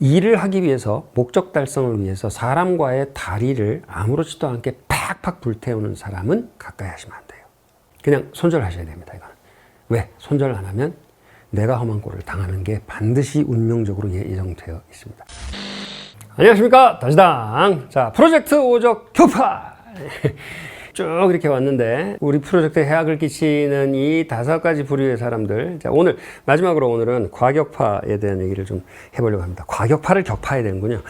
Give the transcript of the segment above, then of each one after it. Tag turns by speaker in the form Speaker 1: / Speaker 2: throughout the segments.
Speaker 1: 일을 하기 위해서, 목적 달성을 위해서 사람과의 다리를 아무렇지도 않게 팍팍 불태우는 사람은 가까이 하시면 안 돼요. 그냥 손절하셔야 됩니다. 이거는. 왜? 손절 안 하면 내가 험한 꼴을 당하는 게 반드시 운명적으로 예정되어 있습니다. 안녕하십니까, 다시당. 자, 프로젝트 오적 교파 쭉 이렇게 왔는데, 우리 프로젝트에 해악을 끼치는 이 5가지 부류의 사람들. 자, 오늘은 과격파에 대한 얘기를 좀 해보려고 합니다. 과격파를 격파해야 되는군요.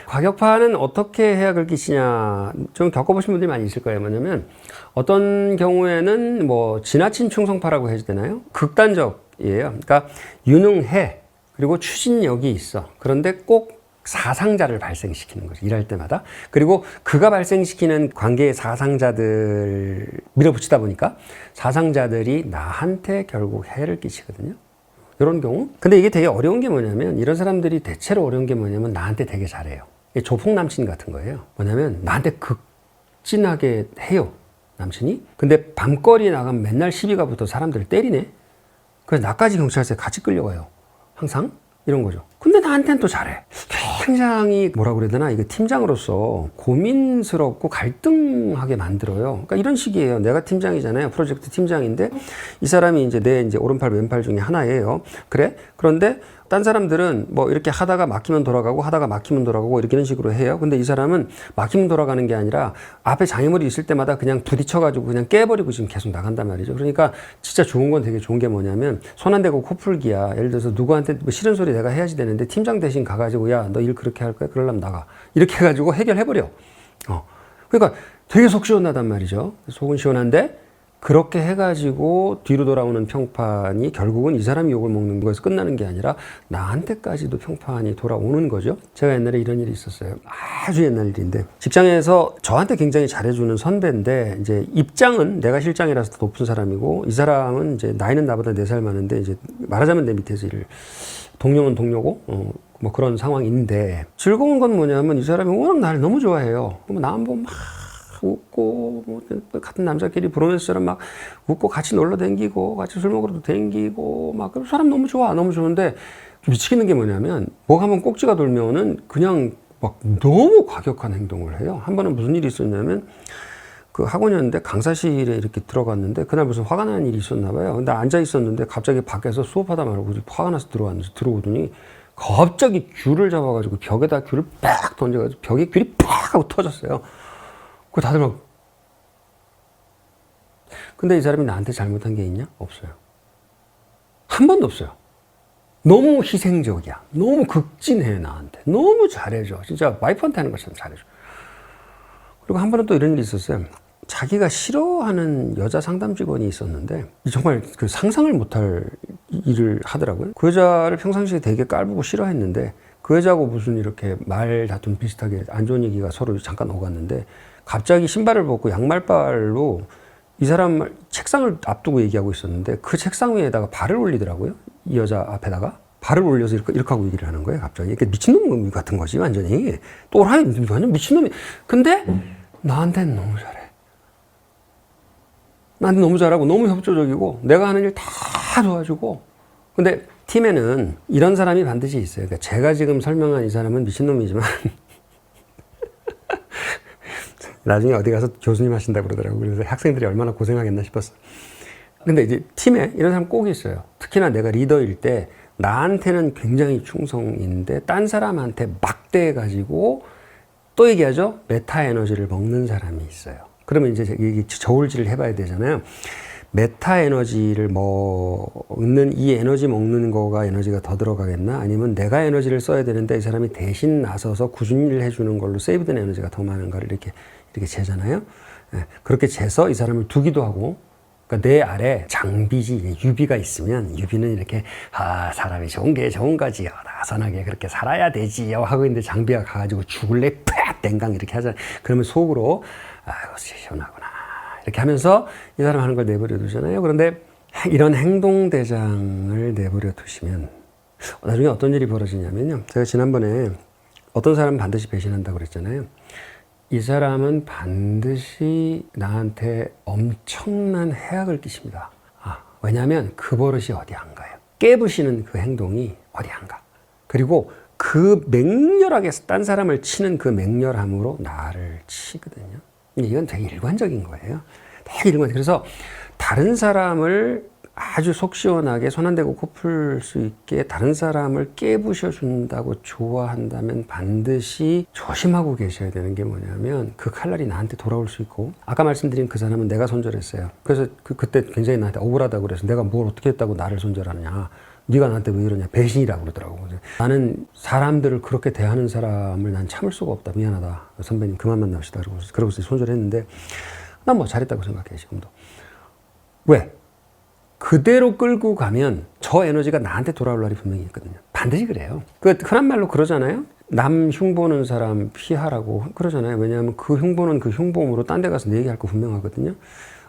Speaker 1: 과격파는 어떻게 해악을 끼치냐, 좀 겪어보신 분들이 많이 있을 거예요. 뭐냐면, 어떤 경우에는 뭐, 지나친 충성파라고 해야 되나요? 극단적이에요. 그러니까, 유능해. 그리고 추진력이 있어. 그런데 꼭 사상자를 발생시키는 거죠. 일할 때마다. 그리고 그가 발생시키는 관계의 사상자들 밀어붙이다 보니까 사상자들이 나한테 결국 해를 끼치거든요. 이런 경우. 근데 이게 되게 어려운 게 뭐냐면, 이런 사람들이 대체로 어려운 게 뭐냐면 나한테 되게 잘해요. 조폭 남친 같은 거예요. 뭐냐면 나한테 극진하게 해요, 남친이. 근데 밤거리에 나가면 맨날 시비가 붙어 사람들을 때리네. 그래서 나까지 경찰서에 같이 끌려가요. 항상. 이런 거죠. 근데 나한테는 또 잘해. 굉장히 뭐라고 그래야 되나, 이거 팀장으로서 고민스럽고 갈등하게 만들어요. 그러니까 이런 식이에요. 내가 팀장이잖아요. 프로젝트 팀장인데 이 사람이 이제 내 이제 오른팔 왼팔 중에 하나예요. 그래? 그런데 딴 사람들은 뭐 이렇게 하다가 막히면 돌아가고 하다가 막히면 돌아가고 이런 식으로 해요. 근데 이 사람은 막히면 돌아가는 게 아니라 앞에 장애물이 있을 때마다 그냥 부딪혀가지고 그냥 깨버리고 지금 계속 나간단 말이죠. 그러니까 진짜 좋은 건 되게 좋은 게 뭐냐면, 손 안 대고 코풀기야. 예를 들어서 누구한테 뭐 싫은 소리 내가 해야지 되는데 팀장 대신 가가지고, 야, 너 일 그렇게 할 거야? 그러려면 나가. 이렇게 해가지고 해결해버려. 그러니까 되게 속 시원하단 말이죠. 속은 시원한데, 그렇게 해가지고 뒤로 돌아오는 평판이 결국은 이 사람이 욕을 먹는 거에서 끝나는 게 아니라 나한테까지도 평판이 돌아오는 거죠. 제가 옛날에 이런 일이 있었어요. 아주 옛날 일인데, 직장에서 저한테 굉장히 잘해주는 선배인데, 이제 입장은 내가 실장이라서 더 높은 사람이고, 이 사람은 이제 나이는 나보다 4살 많은데, 이제 말하자면 내 밑에서 일을, 동료는 동료고, 뭐 그런 상황인데, 즐거운 건 뭐냐면 이 사람이 워낙 나를 너무 좋아해요. 나 한번 막 웃고, 뭐 같은 남자끼리 브로맨스처럼 막 웃고 같이 놀러 댕기고 같이 술 먹으러도 댕기고 막, 그 사람 너무 좋아. 너무 좋은데 미치겠는 게 뭐냐면, 뭐 한번 꼭지가 돌면은 그냥 막 너무 과격한 행동을 해요. 한 번은 무슨 일이 있었냐면, 그 학원이었는데 강사실에 이렇게 들어갔는데, 그날 무슨 화가 나는 일이 있었나 봐요. 근데 앉아 있었는데 갑자기 밖에서 수업하다 말고 화가 나서 들어오더니 갑자기 귤을 잡아가지고 벽에다 귤을 팍 던져가지고 벽에 귤이 팍 하고 터졌어요. 그 다들 막. 근데 이 사람이 나한테 잘못한 게 있냐? 없어요. 한 번도 없어요. 너무 희생적이야. 너무 극진해, 나한테. 너무 잘해줘. 진짜 와이프한테 하는 것처럼 잘해줘. 그리고 한 번은 또 이런 일이 있었어요. 자기가 싫어하는 여자 상담 직원이 있었는데, 정말 그 상상을 못할 일을 하더라고요. 그 여자를 평상시에 되게 깔보고 싫어했는데, 그 여자하고 무슨 이렇게 말 다툼 비슷하게 안 좋은 얘기가 서로 잠깐 오갔는데, 갑자기 신발을 벗고 양말발로 이 사람 책상을 앞두고 얘기하고 있었는데, 그 책상 위에다가 발을 올리더라고요. 이 여자 앞에다가 발을 올려서 이렇게 하고 얘기를 하는 거예요. 갑자기. 이렇게 미친놈 같은 거지, 완전히. 또라이, 완전 미친놈이. 근데 나한테는 너무 잘해. 나한테 너무 잘하고 너무 협조적이고 내가 하는 일 다 도와주고. 근데 팀에는 이런 사람이 반드시 있어요. 그러니까 제가 지금 설명한 이 사람은 미친놈이지만 나중에 어디 가서 교수님 하신다고 그러더라고요. 그래서 학생들이 얼마나 고생하겠나 싶었어. 근데 이제 팀에 이런 사람 꼭 있어요. 특히나 내가 리더일 때 나한테는 굉장히 충성인데 딴 사람한테 막대해가지고, 또 얘기하죠. 메타 에너지를 먹는 사람이 있어요. 그러면 이제 이게 저울질을 해봐야 되잖아요. 메타 에너지를 먹는, 이 에너지 먹는 거가 에너지가 더 들어가겠나? 아니면 내가 에너지를 써야 되는데 이 사람이 대신 나서서 꾸준히 해주는 걸로 세이브된 에너지가 더 많은가를 이렇게 재잖아요. 그렇게 재서 이 사람을 두기도 하고, 그러니까 내 아래 장비지, 유비가 있으면, 유비는 이렇게, 사람이 좋은 게 좋은 거지요. 나선하게 그렇게 살아야 되지요. 하고 있는데 장비가 가가지고 죽을래? 팍! 땡강 이렇게 하잖아요. 그러면 속으로, 아이고, 시원하구나. 이렇게 하면서 이 사람 하는 걸 내버려 두잖아요. 그런데 이런 행동대장을 내버려 두시면 나중에 어떤 일이 벌어지냐면요. 제가 지난번에 어떤 사람은 반드시 배신한다고 그랬잖아요. 이 사람은 반드시 나한테 엄청난 해악을 끼칩니다. 왜냐하면 그 버릇이 어디 안 가요. 깨부시는 그 행동이 어디 안 가. 그리고 그 맹렬하게 딴 사람을 치는 그 맹렬함으로 나를 치거든요. 이건 되게 일관적인 거예요. 되게 일관적. 그래서 다른 사람을 아주 속 시원하게 손 안 대고 코 풀 수 있게 다른 사람을 깨부셔 준다고 좋아한다면 반드시 조심하고 계셔야 되는 게 뭐냐면 그 칼날이 나한테 돌아올 수 있고, 아까 말씀드린 그 사람은 내가 손절했어요. 그래서 그때 굉장히 나한테 억울하다고 그래서 내가 뭘 어떻게 했다고 나를 손절하느냐, 네가 나한테 왜 이러냐, 배신이라고 그러더라고. 나는 사람들을 그렇게 대하는 사람을 난 참을 수가 없다, 미안하다, 선배님 그만 만납시다 그러고서 손절했는데 난 뭐 잘했다고 생각해. 지금도. 왜? 그대로 끌고 가면 저 에너지가 나한테 돌아올 날이 분명히 있거든요. 반드시 그래요. 그 흔한 말로 그러잖아요. 남 흉보는 사람 피하라고 그러잖아요. 왜냐하면 그 흉보는 그 흉보음으로 딴 데 가서 내 얘기할 거 분명하거든요.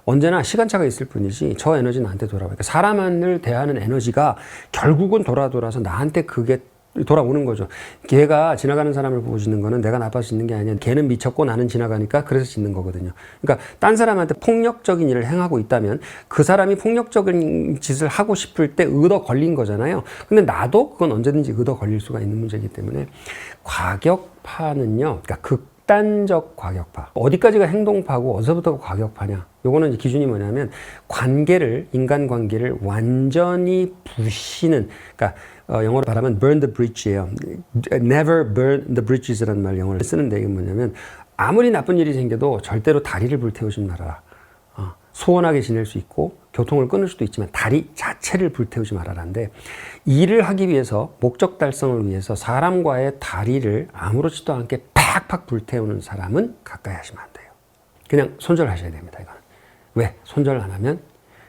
Speaker 1: 언제나 시간차가 있을 뿐이지 저 에너지 나한테 돌아와요. 그러니까 사람을 대하는 에너지가 결국은 돌아서 나한테 그게 돌아오는 거죠. 걔가 지나가는 사람을 보고 짓는 거는 내가 나빠서 짓는 게 아니야. 걔는 미쳤고 나는 지나가니까 그래서 짓는 거거든요. 그러니까 딴 사람한테 폭력적인 일을 행하고 있다면 그 사람이 폭력적인 짓을 하고 싶을 때 얻어 걸린 거잖아요. 근데 나도 그건 언제든지 얻어 걸릴 수가 있는 문제이기 때문에 과격파는요, 그러니까 극단적 과격파. 어디까지가 행동파고 어디서부터 과격파냐. 요거는 기준이 뭐냐면 인간관계를 완전히 부시는, 그러니까 영어로 말하면 burn the bridge예요. never burn the bridges라는 말 영어를 쓰는데 이게 뭐냐면 아무리 나쁜 일이 생겨도 절대로 다리를 불태우지 말아라. 소원하게 지낼 수 있고 교통을 끊을 수도 있지만 다리 자체를 불태우지 말아라는데, 일을 하기 위해서 목적 달성을 위해서 사람과의 다리를 아무렇지도 않게 팍팍 불태우는 사람은 가까이 하시면 안 돼요. 그냥 손절하셔야 됩니다. 이거는. 왜? 손절 안 하면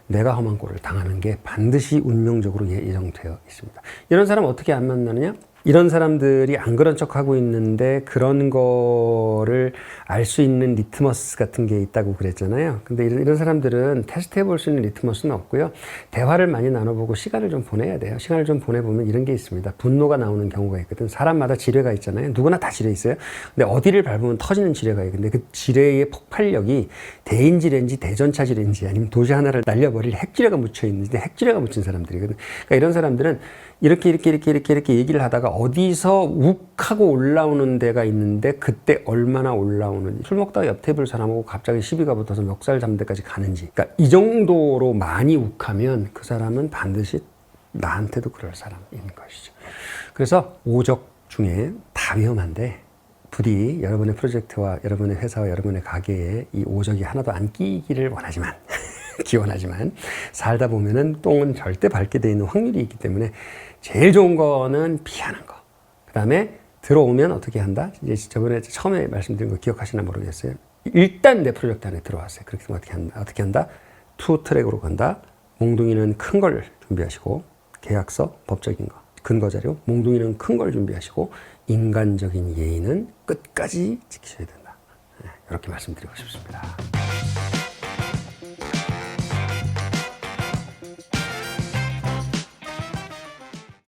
Speaker 1: 내가 험한 꼴을 당하는 게 반드시 운명적으로 예정되어 있습니다. 이런 사람 어떻게 안 만나느냐? 이런 사람들이 안 그런 척하고 있는데 그런 거를 알 수 있는 리트머스 같은 게 있다고 그랬잖아요. 근데 이런 사람들은 테스트해 볼 수 있는 리트머스는 없고요. 대화를 많이 나눠보고 시간을 좀 보내야 돼요. 시간을 좀 보내보면 이런 게 있습니다. 분노가 나오는 경우가 있거든. 사람마다 지뢰가 있잖아요. 누구나 다 지뢰 있어요. 근데 어디를 밟으면 터지는 지뢰가 있는데 그 지뢰의 폭발력이 대인지뢰인지 대전차 지뢰인지 아니면 도시 하나를 날려버릴 핵지뢰가 묻혀 있는데 핵지뢰가 묻힌 사람들이거든. 그러니까 이런 사람들은 이렇게 얘기를 하다가 어디서 욱하고 올라오는 데가 있는데 그때 얼마나 올라오는지, 술 먹다가 옆 테이블 사람하고 갑자기 시비가 붙어서 멱살 잡는 데까지 가는지, 그러니까 이 정도로 많이 욱하면 그 사람은 반드시 나한테도 그럴 사람인 것이죠. 그래서 오적 중에 다 위험한데 부디 여러분의 프로젝트와 여러분의 회사와 여러분의 가게에 이 오적이 하나도 안 끼기를 기원하지만 살다 보면은 똥은 절대 밟게 돼 있는 확률이 있기 때문에 제일 좋은 거는 피하는 거. 그 다음에 들어오면 어떻게 한다? 이제 저번에 처음에 말씀드린 거 기억하시나 모르겠어요. 일단 내 프로젝트 안에 들어왔어요. 그렇게 되면 어떻게 한다? 투 트랙으로 간다. 몽둥이는 큰 걸 준비하시고, 계약서, 법적인 거, 근거 자료, 몽둥이는 큰 걸 준비하시고, 인간적인 예의는 끝까지 지키셔야 된다. 이렇게 말씀드리고 싶습니다.